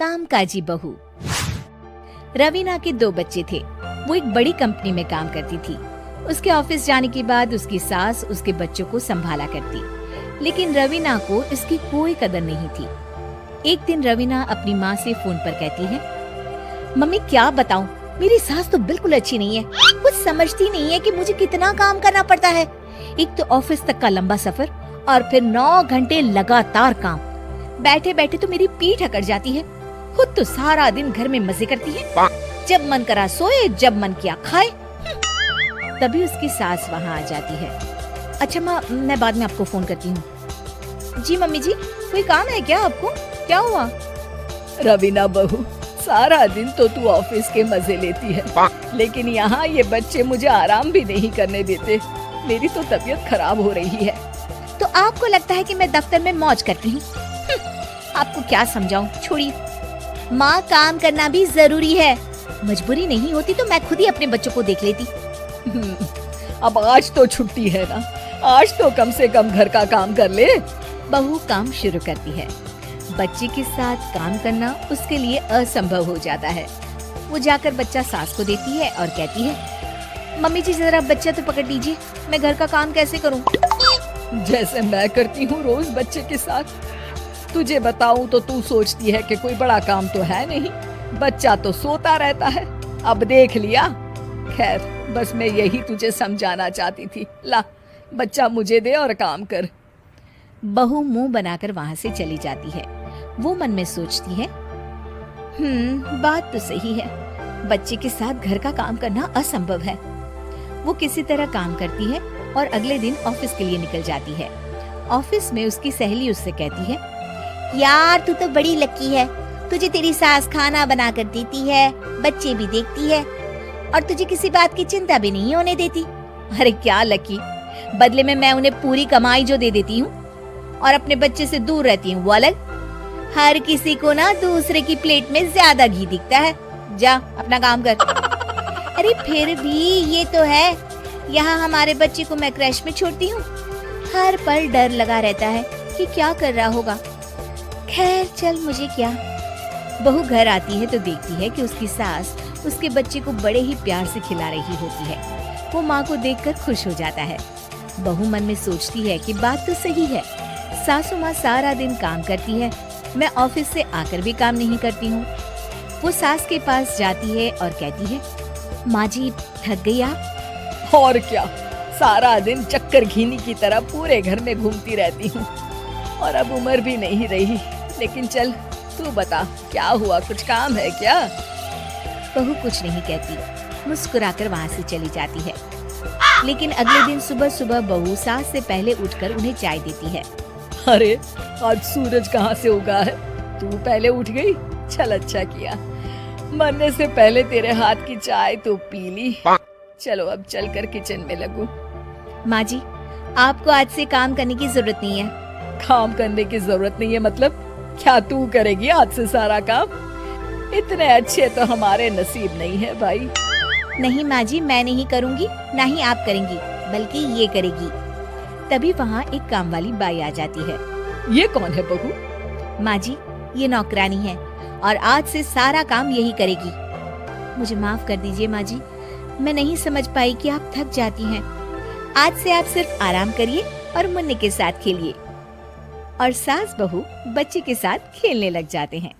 कामकाजी बहू। रवीना के 2 बच्चे थे। वो एक बड़ी कंपनी में काम करती थी। उसके ऑफिस जाने के बाद उसकी सास उसके बच्चों को संभाला करती, लेकिन रवीना को इसकी कोई कदर नहीं थी। एक दिन रवीना अपनी माँ से फोन पर कहती है, मम्मी क्या बताऊं, मेरी सास तो बिल्कुल अच्छी नहीं है। कुछ समझती नहीं है कि मुझे कितना काम करना पड़ता है। एक तो ऑफिस तक का लंबा सफर और फिर 9 घंटे लगातार काम। बैठे बैठे तो मेरी पीठ अकड़ जाती है। खुद तो सारा दिन घर में मजे करती है, जब मन करा सोए, जब मन किया खाए। तभी उसकी सास वहाँ आ जाती है। अच्छा माँ, मैं बाद में आपको फोन करती हूँ। जी मम्मी जी, कोई काम है क्या आपको? क्या हुआ? रवीना बहू, सारा दिन तो तू ऑफिस के मजे लेती है, लेकिन यहाँ ये बच्चे मुझे आराम भी नहीं करने देते। मेरी तो तबीयत खराब हो रही है। तो आपको लगता है कि मैं दफ्तर में मौज करती हूँ? आपको क्या समझाऊं, छोड़िए। माँ, काम करना भी जरूरी है। मजबूरी नहीं होती तो मैं खुद ही अपने बच्चों को देख लेती। अब आज तो छुट्टी है ना, आज तो कम से कम घर का काम कर ले। बहू काम शुरू करती है। बच्चे के साथ काम करना उसके लिए असंभव हो जाता है। वो जाकर बच्चा सास को देती है और कहती है, मम्मी जी जरा बच्चा तो पकड़ लीजिए, मैं घर का काम कैसे करूं? जैसे मैं करती हूँ रोज बच्चे के साथ। तुझे बताऊं तो तू सोचती है कि कोई बड़ा काम तो है नहीं, बच्चा तो सोता रहता है। अब देख लिया। खैर, बस मैं यही तुझे समझाना चाहती थी। ला, बच्चा मुझे दे और काम कर। बहू मुंह बनाकर वहाँ से चली जाती है। वो मन में सोचती है, बात तो सही है, बच्चे के साथ घर का काम करना असंभव है। वो किसी तरह काम करती है और अगले दिन ऑफिस के लिए निकल जाती है। ऑफिस में उसकी सहेली उससे कहती है, यार तू तो बड़ी लकी है, तुझे तेरी सास खाना बना कर देती है, बच्चे भी देखती है और तुझे किसी बात की चिंता भी नहीं होने देती। अरे क्या लकी, बदले में मैं उन्हें पूरी कमाई जो दे देती हूँ और अपने बच्चे से दूर रहती हूँ, वो अलग। हर किसी को ना दूसरे की प्लेट में ज्यादा घी दिखता है। जा अपना काम कर। अरे फिर भी ये तो है, यहाँ हमारे बच्चे को मैं क्रैश में छोड़ती हूँ, हर पल डर लगा रहता है कि क्या कर रहा होगा। खैर चल, मुझे क्या। बहू घर आती है तो देखती है कि उसकी सास उसके बच्चे को बड़े ही प्यार से खिला रही होती है। वो माँ को देखकर खुश हो जाता है। बहू मन में सोचती है कि बात तो सही है, सासू माँ सारा दिन काम करती है, मैं ऑफिस से आकर भी काम नहीं करती हूँ। वो सास के पास जाती है और कहती है, माँ जी थक गई आप? और क्या, सारा दिन चक्कर घीनी की तरह पूरे घर में घूमती रहती हूँ और अब उम्र भी नहीं रही। लेकिन चल तू बता, क्या हुआ, कुछ काम है क्या? बहू कुछ नहीं कहती, मुस्कुराकर वहाँ से चली जाती है। लेकिन अगले दिन सुबह सुबह बहू सास से पहले उठकर उन्हें चाय देती है। अरे आज सूरज कहाँ से उगा है, तू पहले उठ गई? चल अच्छा किया, मरने से पहले तेरे हाथ की चाय तो पी ली। चलो अब चलकर किचन में लगूं। माँ जी, आपको आज से काम करने की जरूरत नहीं है। काम करने की जरूरत नहीं है मतलब? क्या तू करेगी आज से सारा काम? इतने अच्छे तो हमारे नसीब नहीं है भाई। नहीं माँ जी, मैं नहीं करूँगी, ना ही आप करेंगी, बल्कि ये करेगी। तभी वहाँ एक काम वाली बाई आ जाती है। ये कौन है बहू? माँ जी, ये नौकरानी है और आज से सारा काम यही करेगी। मुझे माफ कर दीजिए माँ जी, मैं नहीं समझ पाई कि आप थक जाती हैं। आज से आप सिर्फ आराम करिए और मुन्ने के साथ खेलिए। और सास बहू बच्चे के साथ खेलने लग जाते हैं।